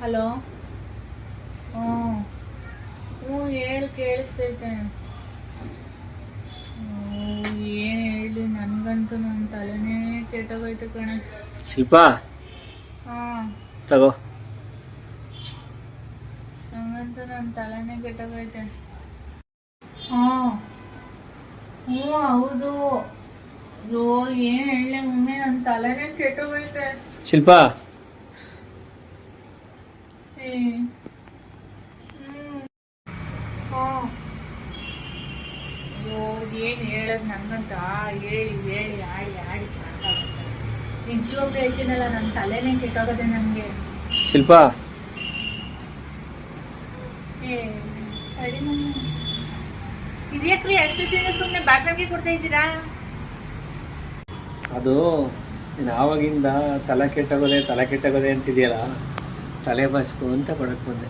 Hello. ಹ್ಞೂ ಹ್ಞೂ ಹೇಳು, ಕೇಳಿಸ್ತೈತೆ. ಏನು ಹೇಳಿ, ನನಗಂತೂ ನನ್ನ ತಲೆನೇ ಕೆಟ್ಟೋಗೈತೆ ಕಣೆ. ಶಿಲ್ಪಾ ಹಾಂ, ತಗೋ. ನನಗಂತೂ ನನ್ನ ತಲೆನೇ ಕೆಟ್ಟೋಗೈತೆ. ಹಾಂ ಹ್ಞೂ ಹೌದು. ಅಯ್ಯೋ ಏನು ಹೇಳಿ ಮಮ್ಮಿ, ನನ್ನ ತಲೆನೇ ಕೆಟ್ಟೋಗೈತೆ. ಶಿಲ್ಪಾ ಏ ಹಾಂ. ಅಯ್ಯೋ ಏನು ಹೇಳೋದು, ನನಗಂತ ಹೇಳಿ ಹೇಳಿ ಆಡಿ ಆಡಿ ಸಾಕಾಗುತ್ತೆ. ನಿಜವಾಗ್ಲೂ ಹೇಳ್ತೀನಲ್ಲ, ನನ್ನ ತಲೆನೇ ಕೆಟ್ಟೋಗದೆ ನನಗೆ. ಶಿಲ್ಪಾ ಏ ಸರಿ ಮಮ್ಮಿ, ಇದ್ಯಾಕ್ರಿ ಎಷ್ಟು ದಿನ ಸುಮ್ಮನೆ ಬಾಚಣಿಗೆ ಕೊಡ್ತಾ ಇದ್ದೀರಾ? ಅದು ನೀನು ಆವಾಗಿಂದ ತಲೆ ಕೆಟ್ಟೋಗೋದೆ ಅಂತಿದೆಯಲ್ಲ, ತಲೆ ಬಾಚ್ಕೊ ಅಂತ ಕೊಡಕ್ಕೆ ಬಂದೆ.